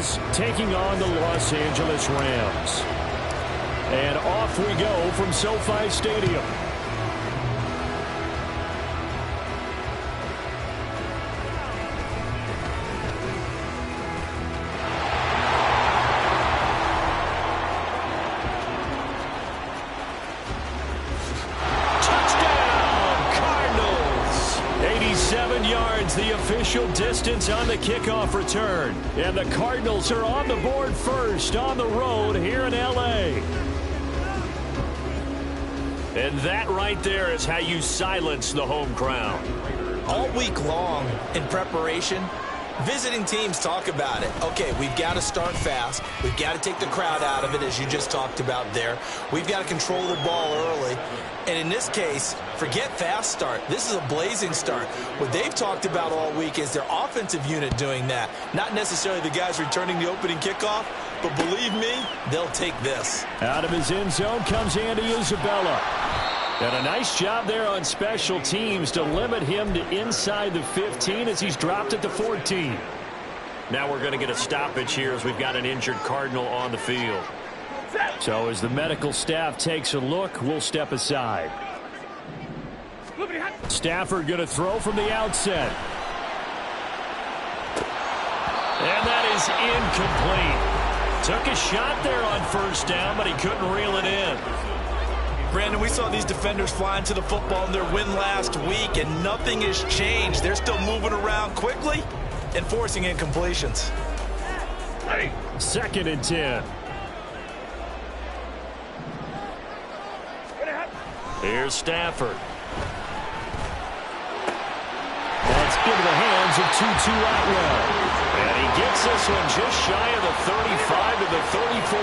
Cardinals taking on the Los Angeles Rams. And off we go from SoFi Stadium. The official distance on the kickoff return. And the Cardinals are on the board first on the road here in L.A. And that right there is how you silence the home crowd. All week long in preparation, visiting teams talk about it. Okay, we've got to start fast. We've got to take the crowd out of it, as you just talked about there. We've got to control the ball early. And in this case, forget fast start. This is a blazing start. What they've talked about all week is their offensive unit doing that. Not necessarily the guys returning the opening kickoff, but believe me, they'll take this. Out of his end zone comes Andy Isabella. And a nice job there on special teams to limit him to inside the 15 as he's dropped at the 14. Now we're going to get a stoppage here as we've got an injured Cardinal on the field. So as the medical staff takes a look, we'll step aside. Stafford going to throw from the outset. And that is incomplete. Took a shot there on first down, but he couldn't reel it in. Brandon, we saw these defenders flying to the football in their win last week, and nothing has changed. They're still moving around quickly and forcing incompletions. Second and 10. Here's Stafford. That's into the hands of Tutu Atwell. And he gets this one just shy of the 35 to the 34.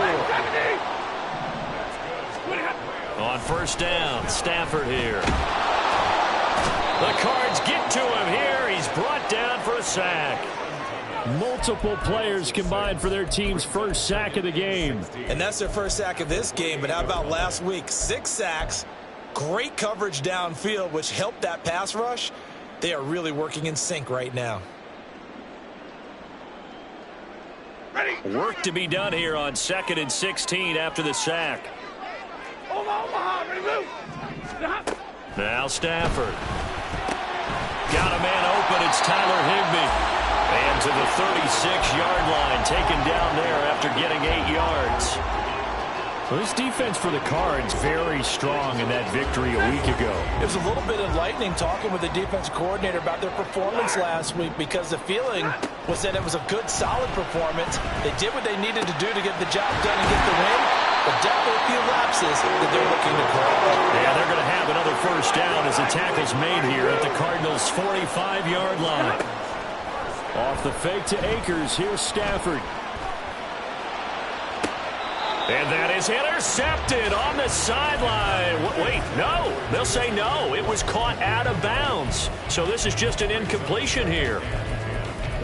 On first down, Stafford here. The Cards get to him here. He's brought down for a sack. Multiple players combined for their team's first sack of the game. And that's their first sack of this game, but how about last week? 6 sacks, great coverage downfield, which helped that pass rush. They are really working in sync right now. Work to be done here on 2nd and 16 after the sack. Now Stafford. Got a man open. It's Tyler Higbee. And to the 36-yard line, taken down there after getting 8 yards. Well, this defense for the Cards very strong in that victory a week ago. It was a little bit enlightening talking with the defense coordinator about their performance last week, because the feeling was that it was a good, solid performance. They did what they needed to do to get the job done and get the win, but definitely a few lapses that they're looking to correct. Yeah, they're going to have another first down as the tackle's made here at the Cardinals' 45-yard line. Off the fake to Akers, here's Stafford. And that is intercepted on the sideline. Wait, no. They'll say no. It was caught out of bounds. So this is just an incompletion here.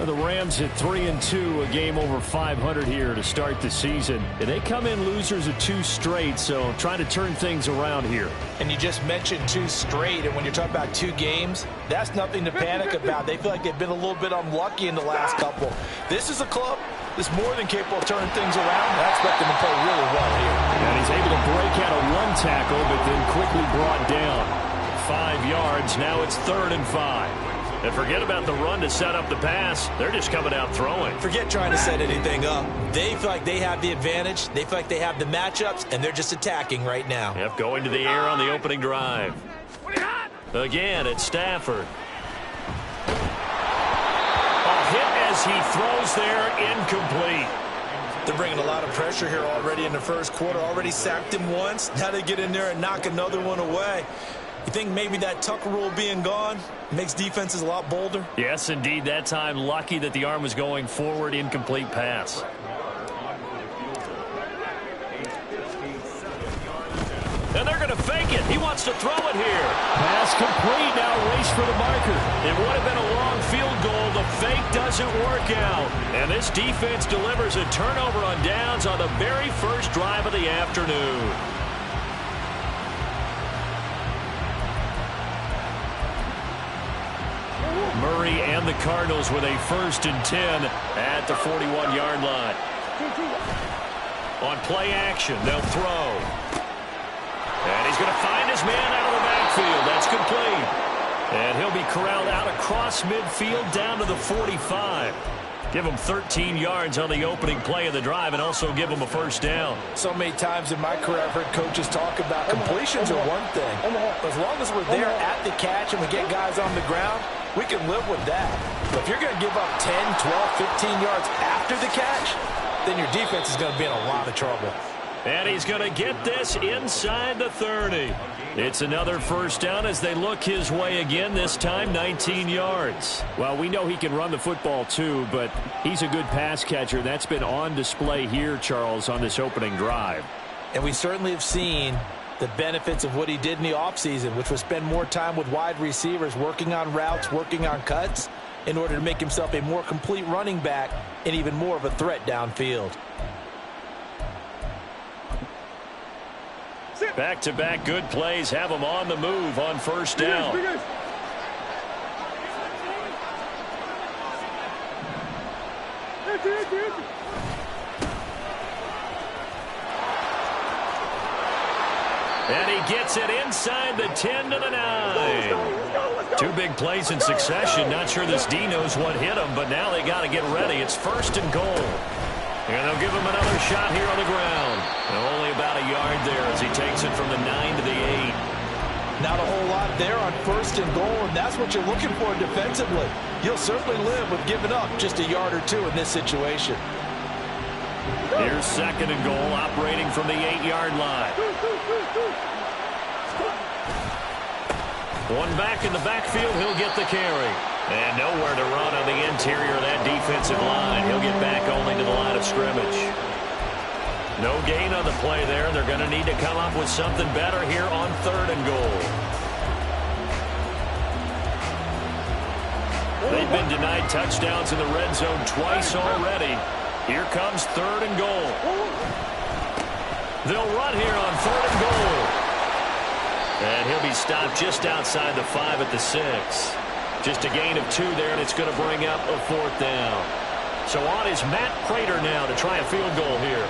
The Rams at 3-2, a game over 500 here to start the season. And they come in losers of 2 straight, so trying to turn things around here. And you just mentioned 2 straight, and when you're talking about 2 games, that's nothing to panic about. They feel like they've been a little bit unlucky in the last couple. This is a club that's more than capable of turning things around. I expect them to play really well here. And he's able to break out of 1 tackle, but then quickly brought down. 5 yards, now it's 3rd and 5. And forget about the run to set up the pass. They're just coming out throwing. Forget trying to set anything up. They feel like they have the advantage. They feel like they have the matchups, and they're just attacking right now. Yep, going to the air on the opening drive. Again, it's Stafford. A hit as he throws there, incomplete. They're bringing a lot of pressure here already in the first quarter. Already sacked him once. Now they get in there and knock another one away. You think maybe that Tucker rule being gone makes defenses a lot bolder? Yes, indeed. That time, lucky that the arm was going forward, incomplete pass. And they're going to fake it. He wants to throw it here. Pass complete. Now race for the marker. It would have been a long field goal. The fake doesn't work out. And this defense delivers a turnover on downs on the very first drive of the afternoon. Murray and the Cardinals with a 1st and 10 at the 41-yard line. On play action, they'll throw. And he's going to find his man out of the backfield. That's complete. And he'll be corralled out across midfield down to the 45. Give him 13 yards on the opening play of the drive and also give him a 1st down. So many times in my career I've heard coaches talk about completions are one thing. But as long as we're there at the catch and we get guys on the ground, we can live with that. But if you're going to give up 10, 12, 15 yards after the catch, then your defense is going to be in a lot of trouble. And he's going to get this inside the 30. It's another 1st down as they look his way again, this time 19 yards. Well, we know he can run the football too, but he's a good pass catcher. That's been on display here, Charles, on this opening drive. And we certainly have seen the benefits of what he did in the offseason, which was spend more time with wide receivers, working on routes, working on cuts, in order to make himself a more complete running back and even more of a threat downfield. Back-to-back good plays have him on the move on 1st down. And he gets it inside the 10 to the 9. 2 big plays in succession. Not sure this D knows what hit him, but now they got to get ready. It's 1st and goal. And they'll give him another shot here on the ground. And only about a yard there as he takes it from the 9 to the 8. Not a whole lot there on 1st and goal, and that's what you're looking for defensively. You'll certainly live with giving up just a yard or 2 in this situation. Here's 2nd and goal, operating from the 8-yard line. One back in the backfield, he'll get the carry. And nowhere to run on the interior of that defensive line. He'll get back only to the line of scrimmage. No gain on the play there. They're going to need to come up with something better here on 3rd and goal. They've been denied touchdowns in the red zone twice already. Here comes 3rd and goal. They'll run here on 3rd and goal. And he'll be stopped just outside the 5 at the 6. Just a gain of 2 there, and it's going to bring up a 4th down. So on is Matt Prater now to try a field goal here.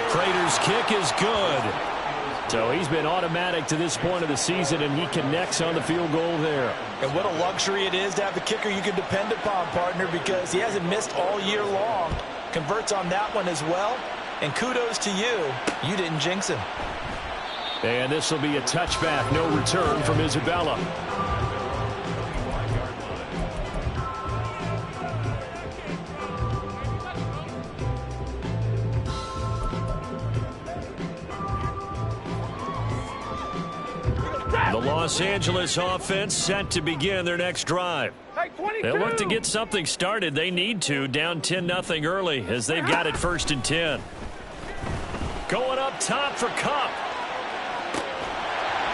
Prater's kick is good. So he's been automatic to this point of the season, and he connects on the field goal there. And what a luxury it is to have the kicker you can depend upon, partner, because he hasn't missed all year long. Converts on that one as well. And kudos to you. You didn't jinx him. And this will be a touchback, no return from Isabella. The Los Angeles offense set to begin their next drive. They'll look to get something started. They need to, down 10-0 early as they've got it 1st and 10. Going up top for Kupp.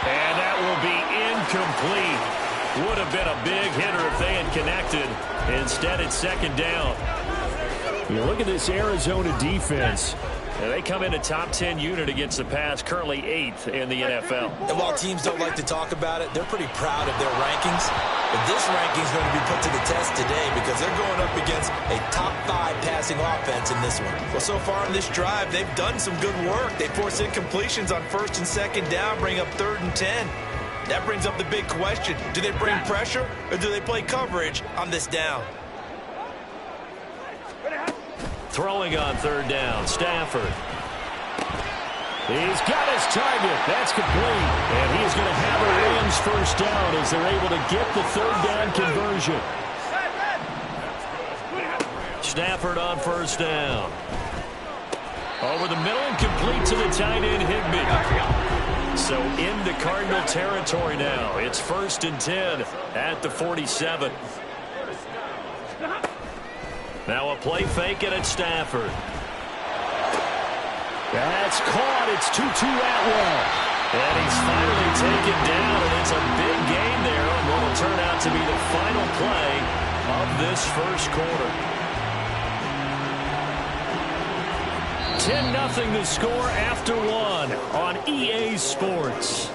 And that will be incomplete. Would have been a big hitter if they had connected. Instead, it's 2nd down. You look at this Arizona defense. And they come in a top 10 unit against the pass, currently 8th in the NFL. And while teams don't like to talk about it, they're pretty proud of their rankings. But this ranking is going to be put to the test today because they're going up against a top 5 passing offense in this one. Well, so far in this drive, they've done some good work. They force incompletions on 1st and 2nd down, bring up 3rd and 10. That brings up the big question. Do they bring pressure or do they play coverage on this down? Throwing on 3rd down, Stafford. He's got his target. That's complete. And he's going to have a Rams 1st down as they're able to get the 3rd down conversion. Stafford on 1st down. Over the middle and complete to the tight end, Higbee. So into Cardinal territory now. It's 1st and 10 at the 47. Now a play fake and it's Stafford. That's caught. It's Tutu Atwell. And he's finally taken down, and it's a big gain there on what will turn out to be the final play of this 1st quarter. 10-0 the score after 1 on EA Sports.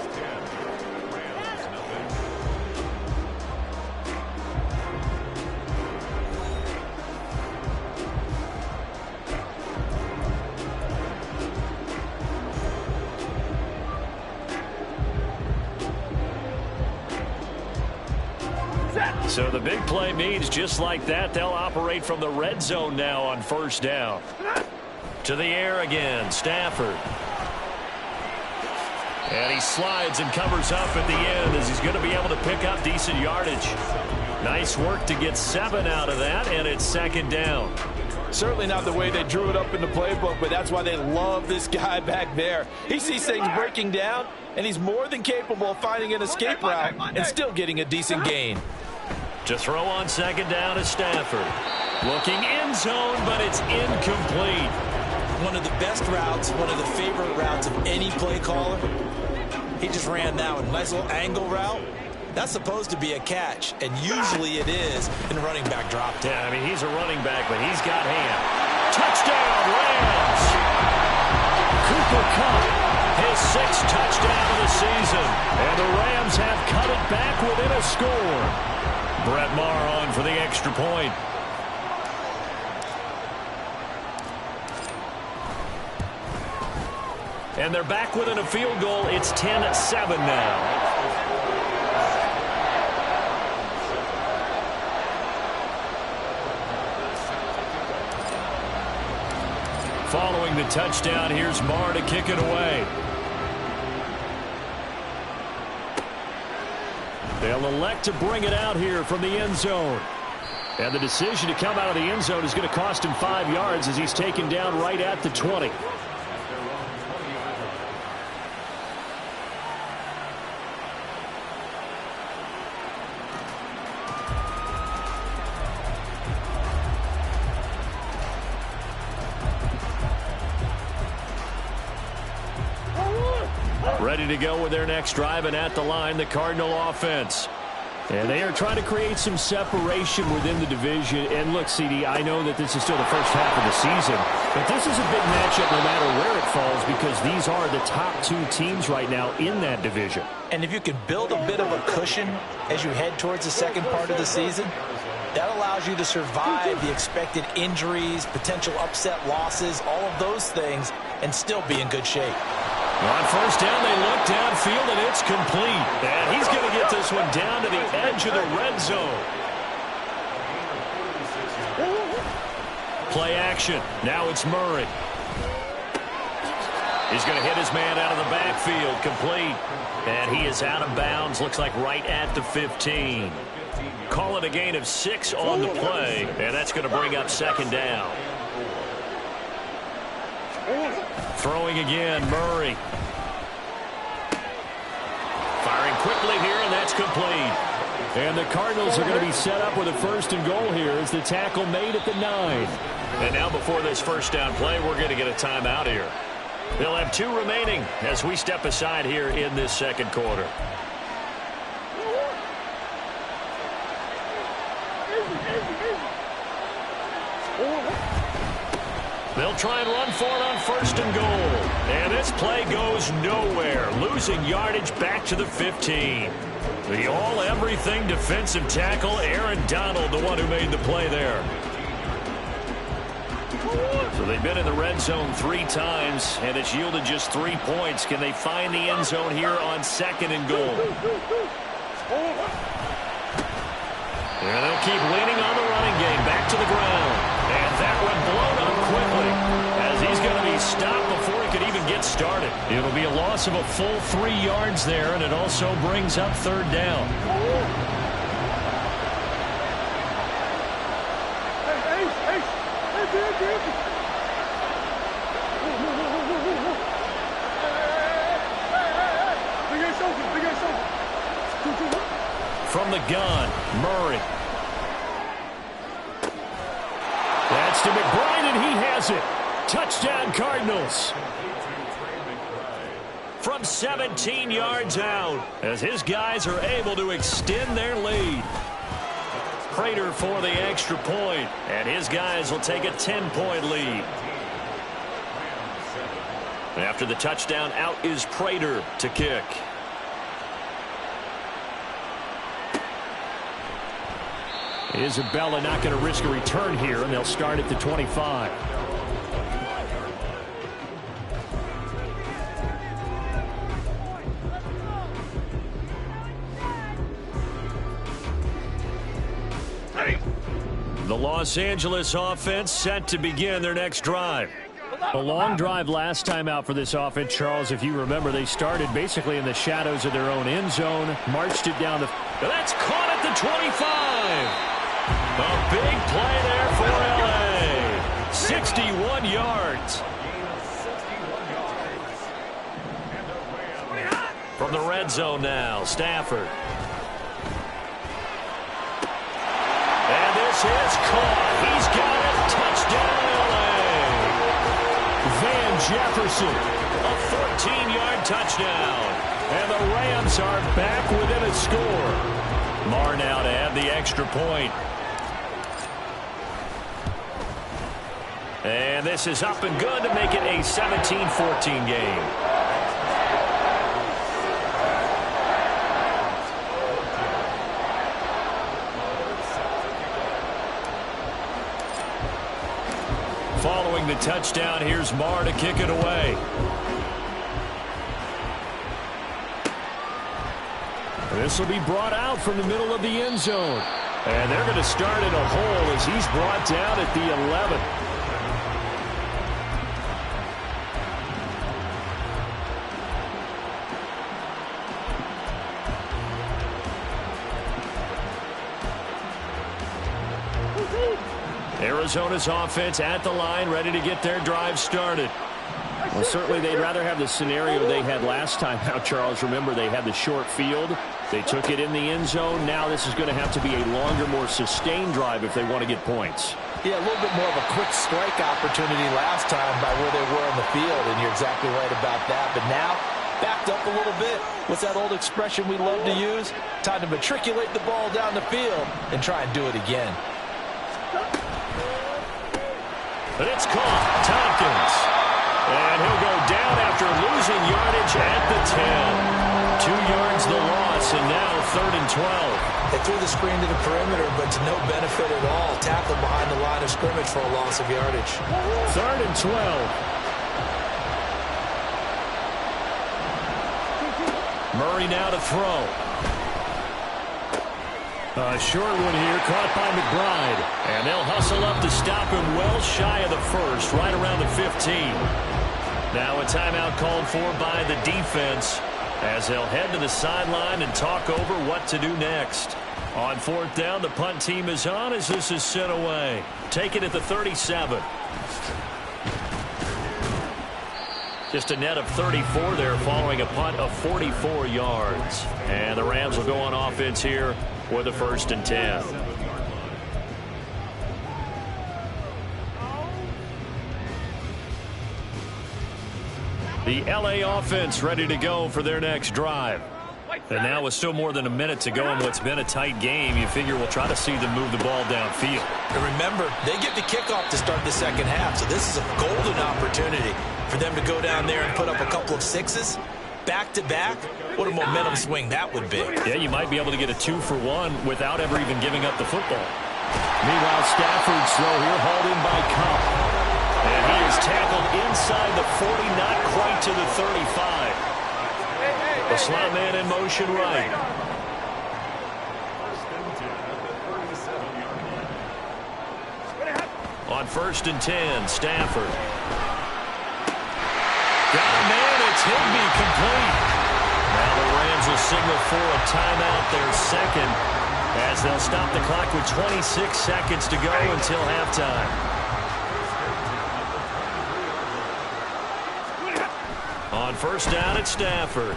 So the big play means just like that, they'll operate from the red zone now on first down. To the air again, Stafford. And he slides and covers up at the end as he's going to be able to pick up decent yardage. Nice work to get 7 out of that, and it's second down. Certainly not the way they drew it up in the playbook, but that's why they love this guy back there. He sees things breaking down, and he's more than capable of finding an escape route and still getting a decent gain. To throw on second down is Stafford. Looking end zone, but it's incomplete. One of the best routes, one of the favorite routes of any play caller. He just ran that one. Nice little angle route. That's supposed to be a catch, and usually it is in running back drop. Yeah, I mean, he's a running back, but he's got hand. Touchdown, Rams! Cooper Kupp, his 6th touchdown of the season, and the Rams have cut it back within a score. Brett Maher on for the extra point. And they're back within a field goal. It's 10-7 now. Following the touchdown, here's Maher to kick it away. They'll elect to bring it out here from the end zone. And the decision to come out of the end zone is going to cost him 5 yards as he's taken down right at the 20. Ready to go with their next drive, and at the line, the Cardinal offense. And they are trying to create some separation within the division. And look, CD, I know that this is still the first half of the season, but this is a big matchup no matter where it falls because these are the top 2 teams right now in that division. And if you can build a bit of a cushion as you head towards the second part of the season, that allows you to survive the expected injuries, potential upset losses, all of those things, and still be in good shape. On first down, they look downfield, and it's complete. And he's going to get this one down to the edge of the red zone. Play action. Now it's Murray. He's going to hit his man out of the backfield. Complete. And he is out of bounds. Looks like right at the 15. Call it a gain of 6 on the play. And that's going to bring up second down. Throwing again, Murray. Firing quickly here, and that's complete. And the Cardinals are going to be set up with a 1st and goal here as the tackle made at the 9. And now before this first down play, we're going to get a timeout here. They'll have 2 remaining as we step aside here in this second quarter. They'll try and run for it on 1st and goal. And this play goes nowhere. Losing yardage back to the 15. The all-everything defensive tackle, Aaron Donald, the one who made the play there. So they've been in the red zone 3 times, and it's yielded just 3 points. Can they find the end zone here on 2nd and goal? And they'll keep leaning on the running game. Back to the ground. And that one blown up quickly as he's going to be stopped before he could even get started. It'll be a loss of a full 3 yards there, and it also brings up 3rd down. From the gun, Murray. That's to McBride, and he has it. Touchdown, Cardinals. From 17 yards out, as his guys are able to extend their lead. Prater for the extra point, and his guys will take a 10-point lead. After the touchdown, out is Prater to kick. Isabella not going to risk a return here, and they'll start at the 25. The Los Angeles offense set to begin their next drive. A long drive last time out for this offense, Charles. If you remember, they started basically in the shadows of their own end zone, marched it down the... That's caught at the 25. A big play there for L.A. 61 yards. From the red zone now, Stafford. And this is caught. He's got it. Touchdown, L.A. Van Jefferson, a 14-yard touchdown. And the Rams are back within a score. Marr now to add the extra point. And this is up and good to make it a 17-14 game. Following the touchdown, here's Marr to kick it away. This will be brought out from the middle of the end zone. And they're going to start in a hole as he's brought down at the 11. Arizona's offense at the line, ready to get their drive started. Well, certainly they'd rather have the scenario they had last time out, Charles. Remember, they had the short field. They took it in the end zone. Now this is going to have to be a longer, more sustained drive if they want to get points. Yeah, a little bit more of a quick strike opportunity last time by where they were on the field, and you're exactly right about that. But now, backed up a little bit. What's that old expression we love to use? Time to matriculate the ball down the field and try and do it again. But it's caught. Tompkins. And he'll go down after losing yardage at the 10. 2 yards the loss, and now 3rd and 12. They threw the screen to the perimeter, but to no benefit at all. Tackled behind the line of scrimmage for a loss of yardage. 3rd and 12. Murray now to throw. A short one here, caught by McBride. And they'll hustle up to stop him well shy of the first, right around the 15. Now a timeout called for by the defense as they'll head to the sideline and talk over what to do next. On 4th down, the punt team is on as this is sent away. Taken at the 37. Just a net of 34 there following a punt of 44 yards. And the Rams will go on offense here with a 1st and 10. The L.A. offense ready to go for their next drive. And now with still more than a minute to go in what's been a tight game, you figure we'll try to see them move the ball downfield. And remember, they get the kickoff to start the second half, so this is a golden opportunity for them to go down there and put up a couple of sixes back-to-back. What a momentum swing that would be. Yeah, you might be able to get a 2-for-1 without ever even giving up the football. Meanwhile, Stafford's throw here hauled in by Kupp. And he is tackled inside the 40, not quite to the 35. The slot man in motion right. On 1st and 10, Stafford. Got a man, it's Higbee complete. Now the Rams will signal for a timeout, their second, as they'll stop the clock with 26 seconds to go until halftime. On 1st down, it's Stafford.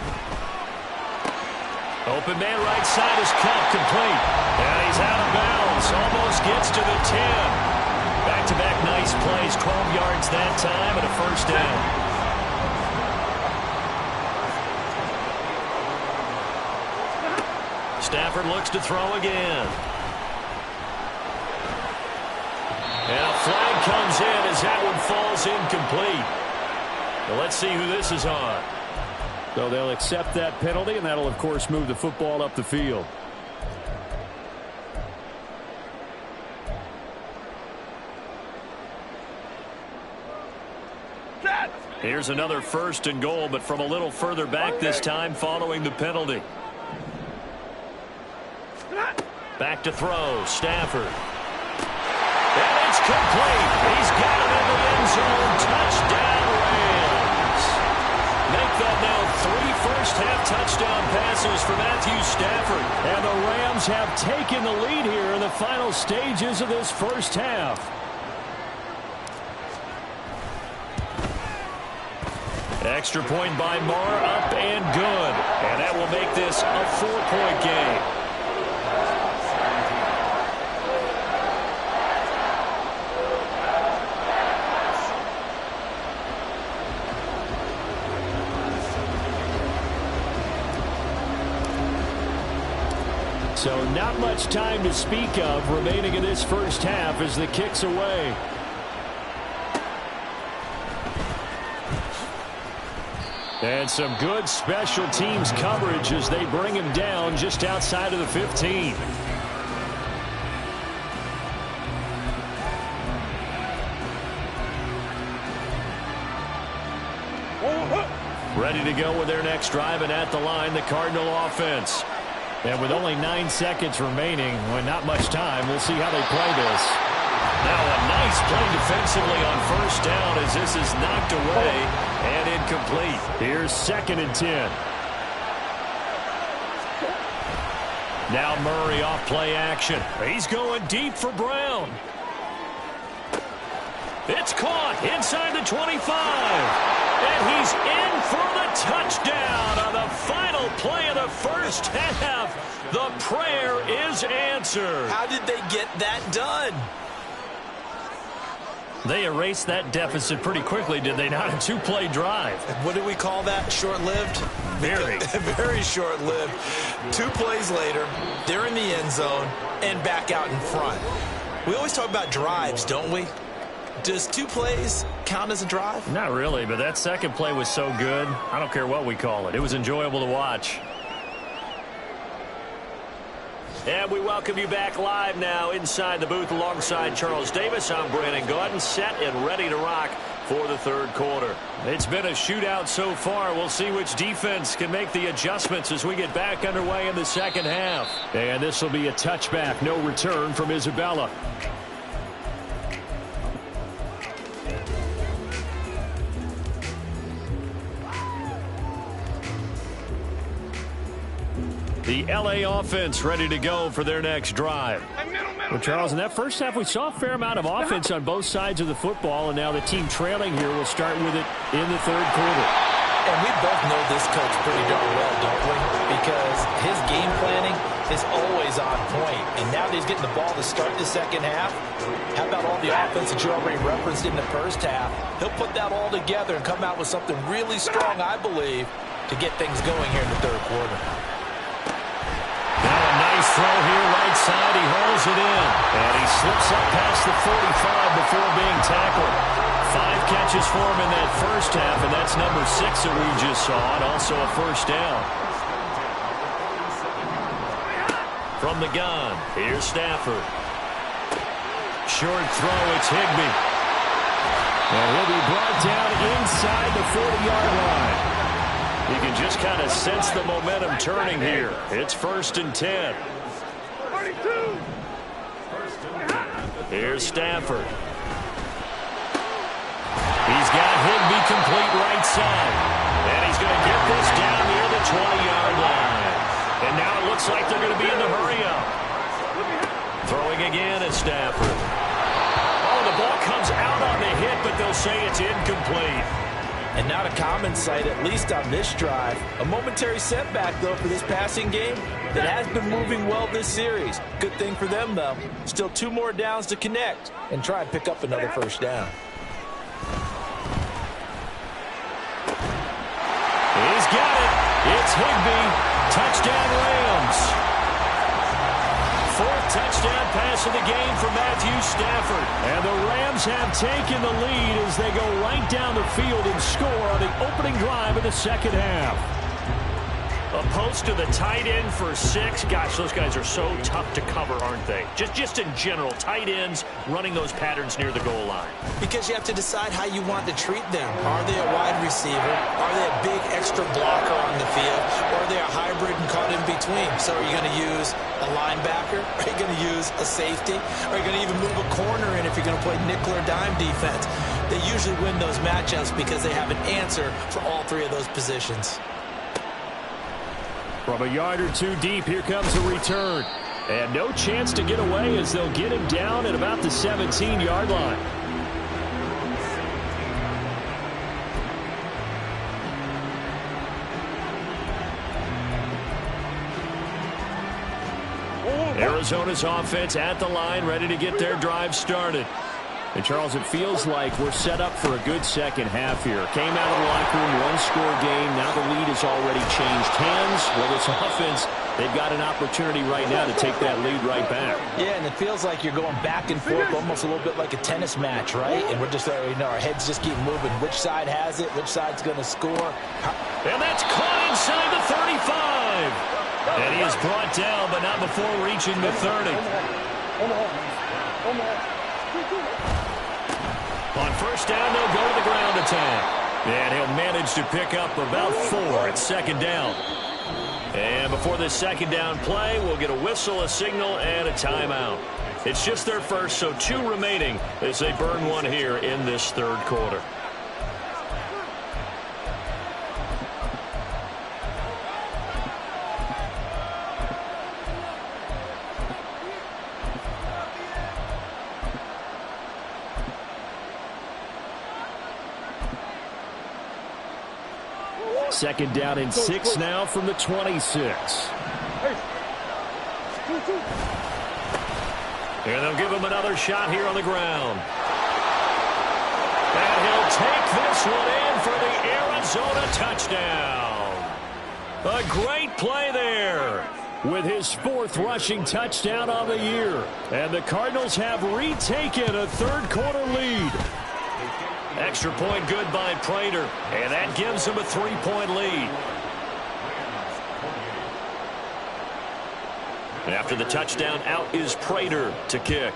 Open man right side is Kupp, complete. And he's out of bounds. Almost gets to the 10. Back-to-back nice plays. 12 yards that time and a 1st down. Stafford looks to throw again. And a flag comes in as that one falls incomplete. Well, let's see who this is on. So they'll accept that penalty, and that'll, of course, move the football up the field. Here's another 1st and goal, but from a little further back this time following the penalty. Back to throw, Stafford. complete. He's got it in the end zone. Touchdown, Rams. Make that now 3 first-half touchdown passes for Matthew Stafford. And the Rams have taken the lead here in the final stages of this first half. Extra point by Marr, up and good. And that will make this a 4-point game. So not much time to speak of remaining in this first half as the kick's away. And some good special teams coverage as they bring him down just outside of the 15. Ready to go with their next drive, and at the line, the Cardinal offense. And with only 9 seconds remaining, when not much time, we'll see how they play this. Now a nice play defensively on first down as this is knocked away and incomplete. Here's 2nd and 10. Now Murray off play action. He's going deep for Brown. It's caught inside the 25. And he's in for the touchdown on the final play of the first half. The prayer is answered. How did they get that done? They erased that deficit pretty quickly, did they not? A 2-play drive. What do we call that? Short-lived? Very. Very short-lived. 2 plays later, they're in the end zone and back out in front. We always talk about drives, don't we? Does 2 plays count as a drive? Not really, but that second play was so good. I don't care what we call it. It was enjoyable to watch. And we welcome you back live now inside the booth alongside Charles Davis. I'm Brandon Gaudin, set and ready to rock for the third quarter. It's been a shootout so far. We'll see which defense can make the adjustments as we get back underway in the second half. And this will be a touchback. No return from Isabella. The L.A. offense ready to go for their next drive. Well, Charles, in that first half, we saw a fair amount of offense on both sides of the football, and now the team trailing here will start with it in the third quarter. And we both know this coach pretty darn well, don't we? Because his game planning is always on point. And now that he's getting the ball to start the second half, how about all the offense that you already referenced in the first half? He'll put that all together and come out with something really strong, I believe, to get things going here in the third quarter. Now a nice throw here right side. He hauls it in. And he slips up past the 45 before being tackled. 5 catches for him in that first half, and that's number 6 that we just saw, and also a first down. From the gun, here's Stafford. Short throw, it's Higbee. And he'll be brought down inside the 40-yard line. You can just kind of sense the momentum turning here. It's 1st and 10. Here's Stafford. He's got Higbee complete right side. And he's going to get this down near the 20-yard line. And now it looks like they're going to be in the hurry-up. Throwing again at Stafford. Oh, the ball comes out on the hit, but they'll say it's incomplete. And not a common sight, at least on this drive. A momentary setback, though, for this passing game that has been moving well this series. Good thing for them, though. Still 2 more downs to connect and try and pick up another first down. He's got it. It's Higbee. Touchdown, Rams. 4th touchdown pass of the game for Matthew Stafford. And the Rams have taken the lead as they go right down the field and score on the opening drive of the second half. Opposed to the tight end for 6. Gosh, those guys are so tough to cover, aren't they? Just in general, tight ends running those patterns near the goal line. Because you have to decide how you want to treat them. Are they a wide receiver? Are they a big extra blocker on the field? Or are they a hybrid and caught in between? So are you going to use a linebacker? Are you going to use a safety? Are you going to even move a corner in if you're going to play nickel or dime defense? They usually win those matchups because they have an answer for all 3 of those positions. From a yard or 2 deep, here comes a return. And no chance to get away as they'll get him down at about the 17-yard line. Arizona's offense at the line, ready to get their drive started. And, Charles, it feels like we're set up for a good second half here. Came out of the locker room, 1-score game. Now the lead has already changed hands. Well, this offense, they've got an opportunity right now to take that lead right back. Yeah, and it feels like you're going back and forth, almost a little bit like a tennis match, right? And we're just, our heads just keep moving. Which side has it? Which side's going to score? And that's caught inside the 35. And he is brought down, but not before reaching the 30. On first down, they'll go to the ground attack. And he'll manage to pick up about 4 at second down. And before this second down play, we'll get a whistle, a signal, and a timeout. It's just their first, so 2 remaining as they burn 1 here in this third quarter. Second down and 6 now from the 26. And they'll give him another shot here on the ground. And he'll take this one in for the Arizona touchdown. A great play there. With his 4th rushing touchdown on the year. And the Cardinals have retaken a third quarter lead. Extra point good by Prater, and that gives him a 3-point lead. After the touchdown, out is Prater to kick.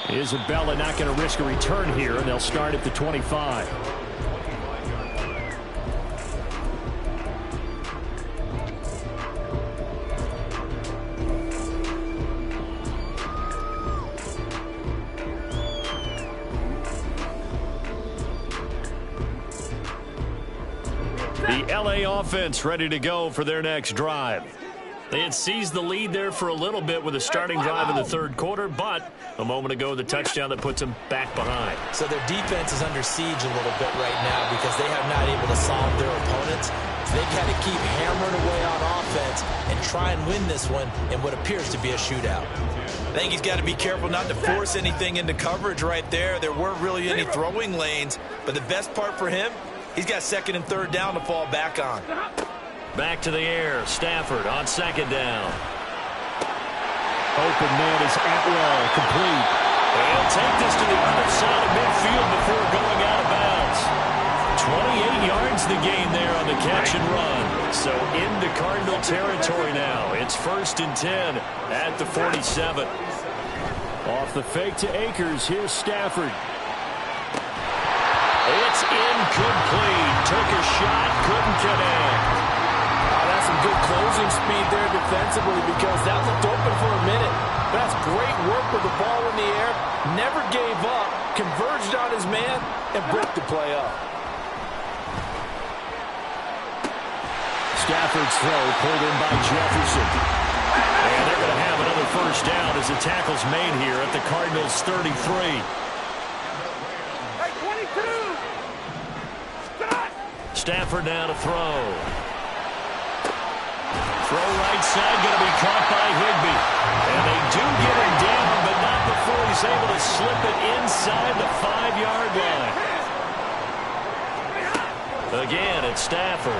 Isabella not going to risk a return here, and they'll start at the 25. The LA offense ready to go for their next drive. They had seized the lead there for a little bit with a starting drive in the third quarter, but a moment ago, the touchdown that puts them back behind. So their defense is under siege a little bit right now because they have not able to solve their opponents. So they've got to keep hammering away on offense and try and win this one in what appears to be a shootout. I think he's got to be careful not to force anything into coverage right there. There weren't really any throwing lanes, but the best part for him, he's got second and third down to fall back on. Back to the air. Stafford on second down. Open man is Atwell, complete. He'll take this to the other side of midfield before going out of bounds. 28 yards the gain there on the catch and run. So into Cardinal territory now. It's 1st and 10 at the 47. Off the fake to Akers. Here's Stafford. It's incomplete. Took a shot, couldn't connect. That's some good closing speed there defensively because that looked open for a minute. That's great work with the ball in the air. Never gave up, converged on his man, and broke the play up. Stafford's throw pulled in by Jefferson. And they're going to have another first down as the tackle's made here at the Cardinals' 33. Stafford now to throw. Throw right side, going to be caught by Higbee. And they do get him down, but not before he's able to slip it inside the 5-yard line. Again, it's Stafford.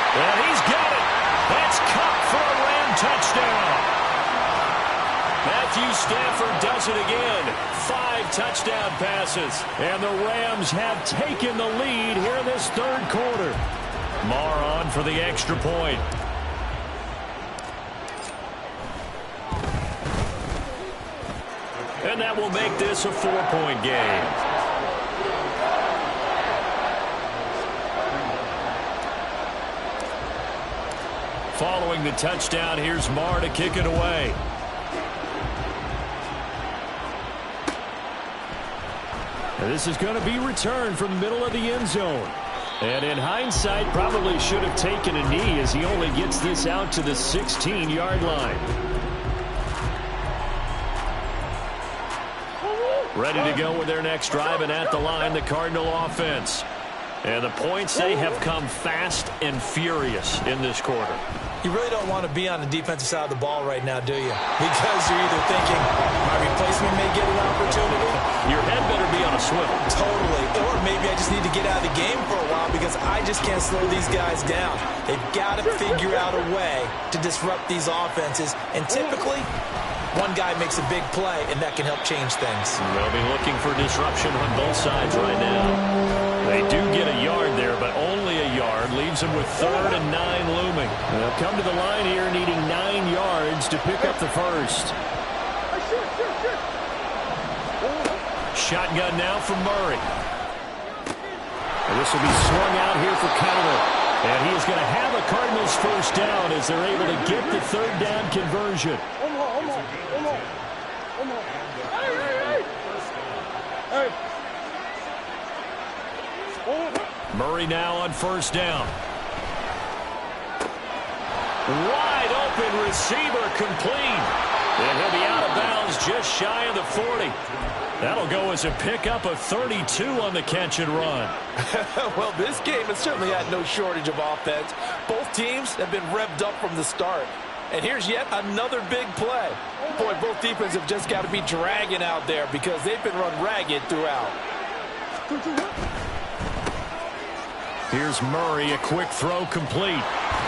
And he's got it. That's Kupp for a Ram touchdown. Matthew Matthew Stafford does it again. 5 touchdown passes. And the Rams have taken the lead here in this third quarter. Marr on for the extra point. And that will make this a 4-point game. Following the touchdown, here's Marr to kick it away. And this is going to be returned from the middle of the end zone. And in hindsight, probably should have taken a knee as he only gets this out to the 16-yard line. Ready to go with their next drive, and at the line, the Cardinal offense. And the points, they have come fast and furious in this quarter. You really don't want to be on the defensive side of the ball right now, do you? Because you're either thinking, my replacement may get an opportunity. Your head better be on a swivel. Totally. Or maybe I just need to get out of the game for a while because I just can't slow these guys down. They've got to figure out a way to disrupt these offenses. And typically, one guy makes a big play, and that can help change things. They'll be looking for disruption on both sides right now. They do get a yard there, but only a yard. Leaves them with 3rd and 9 looming. They'll come to the line here needing 9 yards to pick up the first. Shotgun now from Murray. And this will be swung out here for Kyler. And he is going to have a Cardinals first down as they're able to get the 3rd down conversion. Murray now on first down. Wide open receiver complete. And he'll be out of bounds just shy of the 40. That'll go as a pickup of 32 on the catch and run. Well, this game has certainly had no shortage of offense. Both teams have been revved up from the start. And here's yet another big play. Boy, both defenses have just got to be dragging out there because they've been run ragged throughout. Here's Murray, a quick throw complete.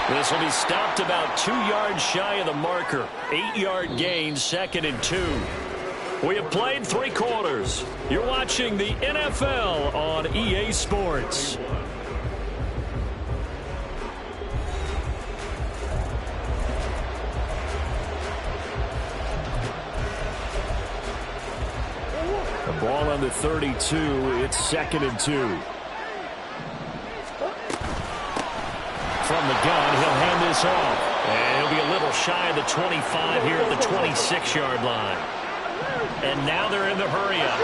This will be stopped about 2 yards shy of the marker. 8-yard gain, 2nd and 2. We have played 3 quarters. You're watching the NFL on EA Sports. The ball on the 32. It's 2nd and 2. From the gun, he'll hand this off. And he'll be a little shy of the 25 here at the 26-yard line. And now they're in the hurry-up.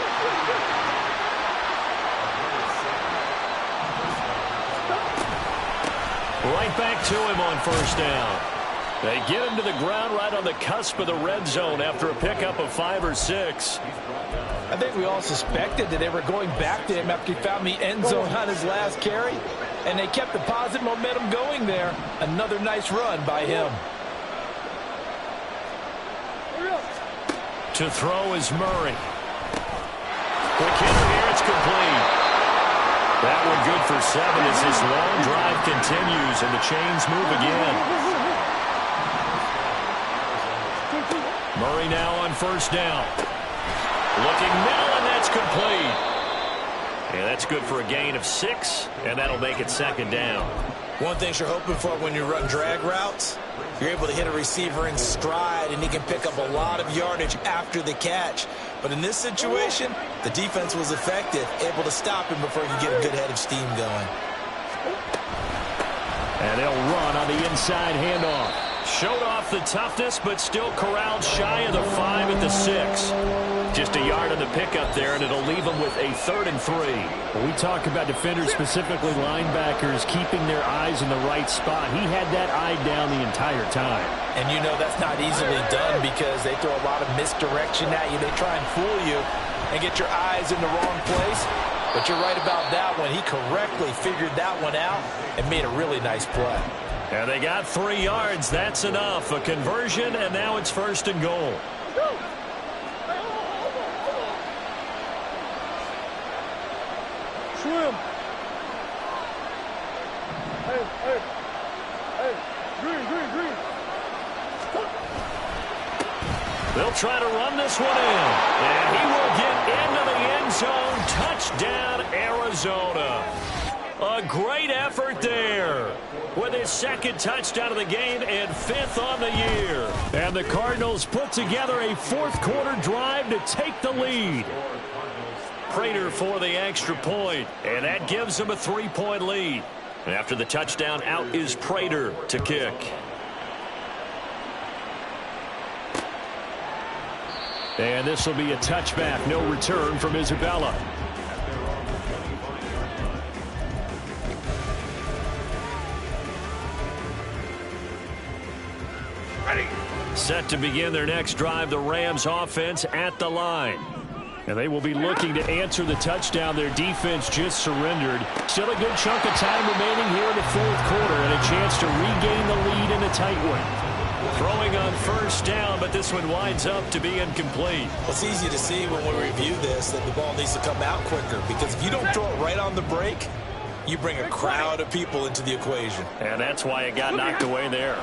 Right back to him on first down. They get him to the ground right on the cusp of the red zone after a pickup of 5 or 6. I think we all suspected that they were going back to him after he found the end zone on his last carry. And they kept the positive momentum going there. Another nice run by him. To throw is Murray. Quick hitter here, it's complete. That one good for 7 as this long drive continues and the chains move again. Murray now on first down. Looking middle, and that's complete. Yeah, that's good for a gain of 6, and that'll make it 2nd down. One thing you're hoping for when you run drag routes, you're able to hit a receiver in stride, and he can pick up a lot of yardage after the catch. But in this situation, the defense was effective, able to stop him before he could get a good head of steam going. And they'll run on the inside handoff. Showed off the toughness, but still corralled shy of the 5 at the 6. Just a yard on the pickup there, and it'll leave them with a 3rd and 3. When we talk about defenders, specifically linebackers, keeping their eyes in the right spot, he had that eye down the entire time. And you know that's not easily done because they throw a lot of misdirection at you. They try and fool you and get your eyes in the wrong place. But you're right about that one. He correctly figured that one out and made a really nice play. And they got 3 yards. That's enough. A conversion, and now it's 1st and goal. Swim. Green. They'll try to run this one in. And he will get into the end zone. Touchdown, Arizona. A great effort there with his second touchdown of the game and 5th on the year. And the Cardinals put together a fourth-quarter drive to take the lead. Prater for the extra point, and that gives them a 3-point lead. And after the touchdown, out is Prater to kick. And this will be a touchback. No return from Isabella. Set to begin their next drive, the Rams offense at the line. And they will be looking to answer the touchdown their defense just surrendered. Still a good chunk of time remaining here in the fourth quarter and a chance to regain the lead in a tight one. Throwing on first down, but this one winds up to be incomplete. Well, it's easy to see when we review this that the ball needs to come out quicker, because if you don't throw it right on the break, you bring a crowd of people into the equation. And that's why it got knocked away there.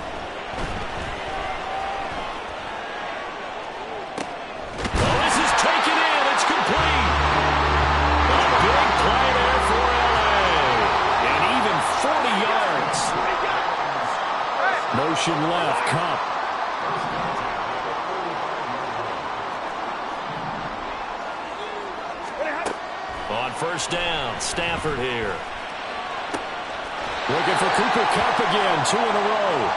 Motion left, Kupp. On first down, Stafford here. Looking for Cooper Kupp again, 2 in a row.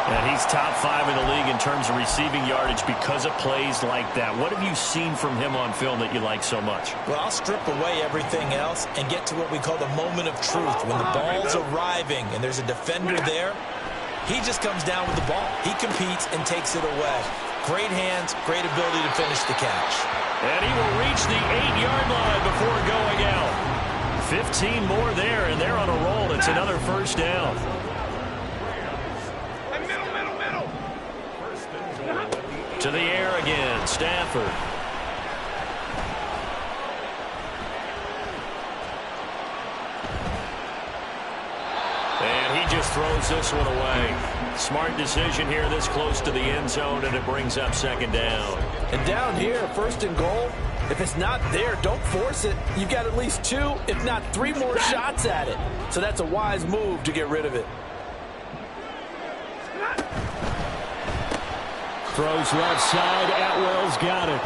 And he's top 5 in the league in terms of receiving yardage because of plays like that. What have you seen from him on film that you like so much? Well, I'll strip away everything else and get to what we call the moment of truth. When the ball's arriving and there's a defender there, he just comes down with the ball. He competes and takes it away. Great hands, great ability to finish the catch. And he will reach the 8-yard line before going out. 15 more there, and they're on a roll. It's another first down. To the air again, Stafford. And he just throws this one away. Smart decision here this close to the end zone, and it brings up second down. And down here, first and goal, if it's not there, don't force it. You've got at least 2, if not 3 more shots at it. So that's a wise move to get rid of it. Throws left side. Atwell's got it.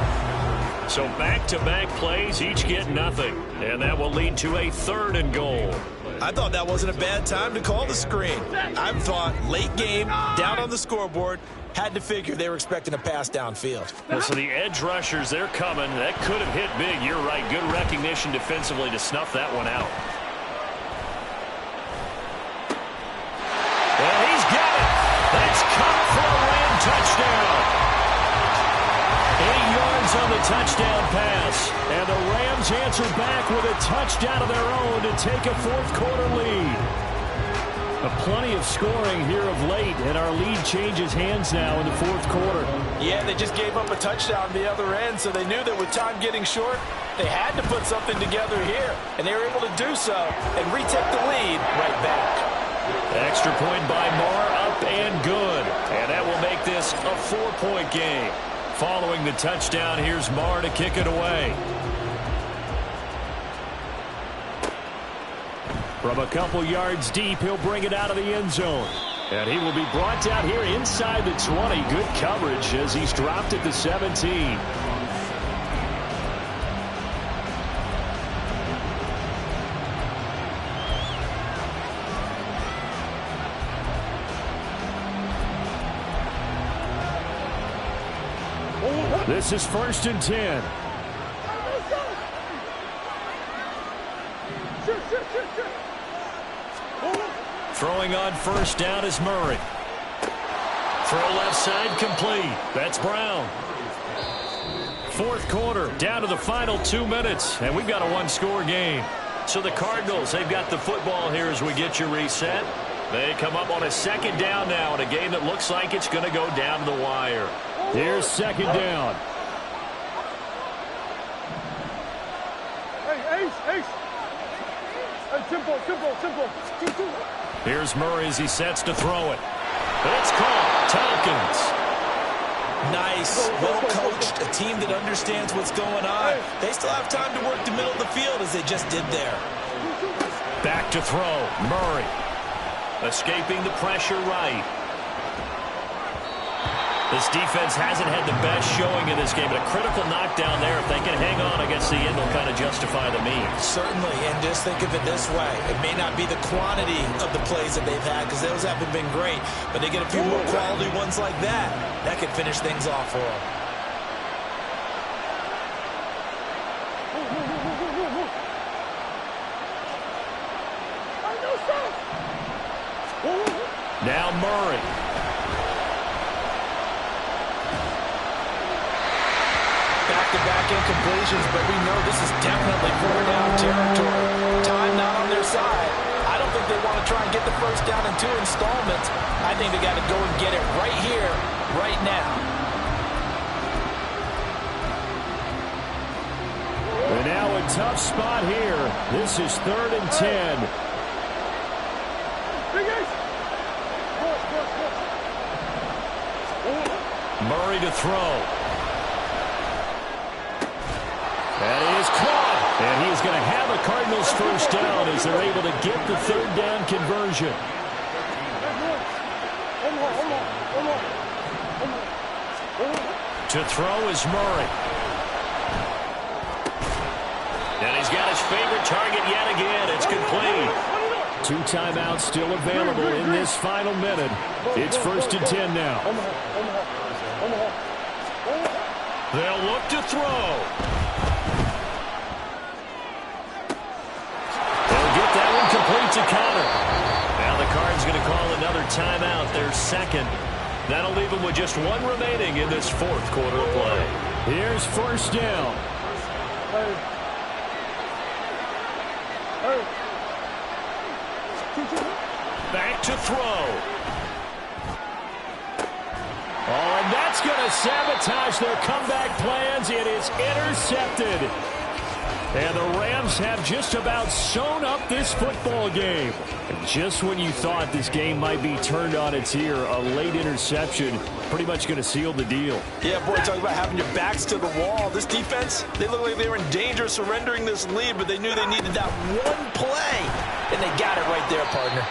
So back-to-back plays, each get nothing. And that will lead to a 3rd and goal. I thought that wasn't a bad time to call the screen. I thought late game, down on the scoreboard, had to figure they were expecting a pass downfield. Well, so the edge rushers, they're coming. That could have hit big. You're right. Good recognition defensively to snuff that one out. Well, he's got it. That's Kupp for a Ram touchdown. 8 yards on the touchdown pass. And the Rams answer back with a touchdown of their own to take a fourth-quarter lead. Plenty of scoring here of late, and our lead changes hands now in the fourth quarter. Yeah, they just gave up a touchdown on the other end, so they knew that with time getting short, they had to put something together here. And they were able to do so and retake the lead right back. Extra point by Marr, up and good. And that will make this a 4-point game. Following the touchdown, here's Marr to kick it away. From a couple yards deep, he'll bring it out of the end zone. And he will be brought down here inside the 20. Good coverage as he's dropped at the 17. This is 1st and 10. Throwing on first down is Murray. Throw left side complete. That's Brown. Fourth quarter, down to the final 2 minutes, and we've got a 1-score game. So the Cardinals, they've got the football here as we get you reset. They come up on a second down now in a game that looks like it's going to go down to the wire. Here's second down. Hey, Ace. Hey, simple. Here's Murray as he sets to throw it. It's caught. Tompkins. Nice Yes, well coached, a team that understands what's going on. They still have time to work the middle of the field as they just did there. Back to throw. Murray. Escaping the pressure right. This defense hasn't had the best showing in this game, but a critical knockdown there. If they can hang on, I guess the end will kind of justify the means. Certainly, and just think of it this way. It may not be the quantity of the plays that they've had, because those haven't been great, but they get a few more quality ones like that. That could finish things off for them. Now Murray. Back-to-back incompletions, but we know this is definitely four-down territory. Time not on their side. I don't think they want to try and get the first down in 2 installments. I think they got to go and get it right here, right now. And now a tough spot here. This is 3rd and 10. Murray to throw. That is caught. And he is going to have a Cardinals first down as they're able to get the 3rd down conversion. To throw is Murray. And he's got his favorite target yet again. It's complete. 2 timeouts still available in this final minute. It's 1st and 10 now. They'll look to throw. They'll get that one complete to Connor. Now the Cards going to call another timeout, their second. That'll leave them with just 1 remaining in this 4th quarter of play. Here's 1st down. Back to throw. Oh, and that's going to sabotage their comeback plans. It is intercepted. And the Rams have just about sewn up this football game. And just when you thought this game might be turned on its ear, a late interception pretty much going to seal the deal. Yeah, boy, talk about having your backs to the wall. This defense, they look like they were in danger of surrendering this lead, but they knew they needed that one play, and they got it right there, partner.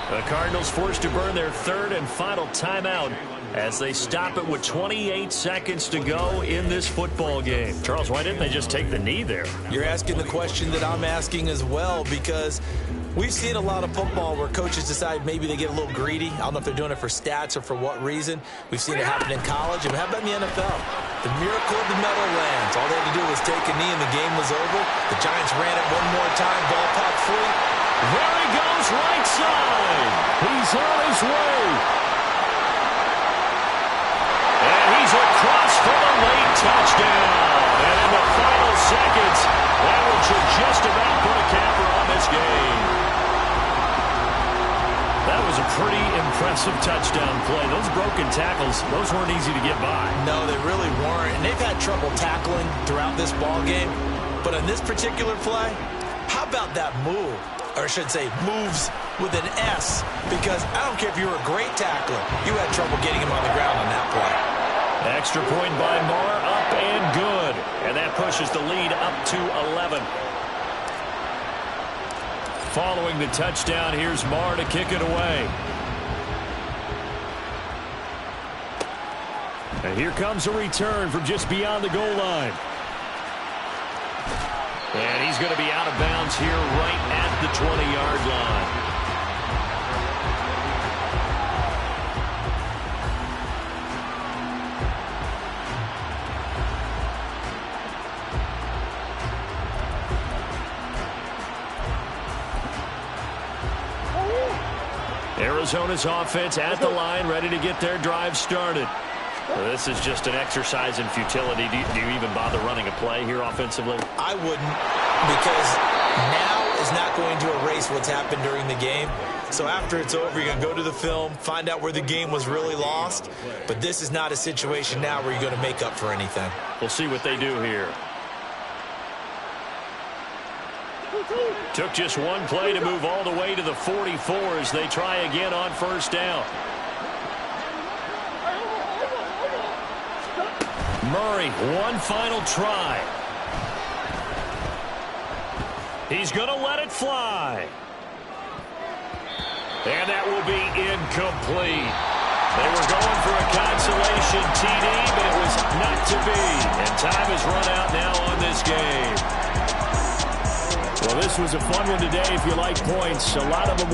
The Cardinals forced to burn their 3rd and final timeout as they stop it with 28 seconds to go in this football game. Charles, why didn't they just take the knee there? You're asking the question that I'm asking as well, because we've seen a lot of football where coaches decide maybe they get a little greedy. I don't know if they're doing it for stats or for what reason. We've seen it happen in college. And how about in the NFL? The miracle of the Meadowlands. All they had to do was take a knee and the game was over. The Giants ran it one more time. Ball popped free. There he goes, right side. He's on his way. And he's across for the late touchdown. And in the final seconds, that one should just about put a capper on this game. That was a pretty impressive touchdown play. Those broken tackles, those weren't easy to get by. No, they really weren't. And they've had trouble tackling throughout this ball game. But on this particular play, how about that move? Or I should say moves with an S, because I don't care if you were a great tackler, you had trouble getting him on the ground on that play. Extra point by Marr, up and good. And that pushes the lead up to 11. Following the touchdown, here's Marr to kick it away. And here comes a return from just beyond the goal line. And he's going to be out of bounds here right at the 20-yard line. Arizona's offense at the line, ready to get their drive started. Well, this is just an exercise in futility. Do you even bother running a play here offensively? I wouldn't, because now is not going to erase what's happened during the game. So after it's over, you're going to go to the film, find out where the game was really lost. But this is not a situation now where you're going to make up for anything. We'll see what they do here. Took just one play to move all the way to the 44 as they try again on 1st down. Murray, one final try. He's going to let it fly. And that will be incomplete. They were going for a consolation TD, but it was not to be. And time has run out now on this game. Well, this was a fun one today if you like points. A lot of them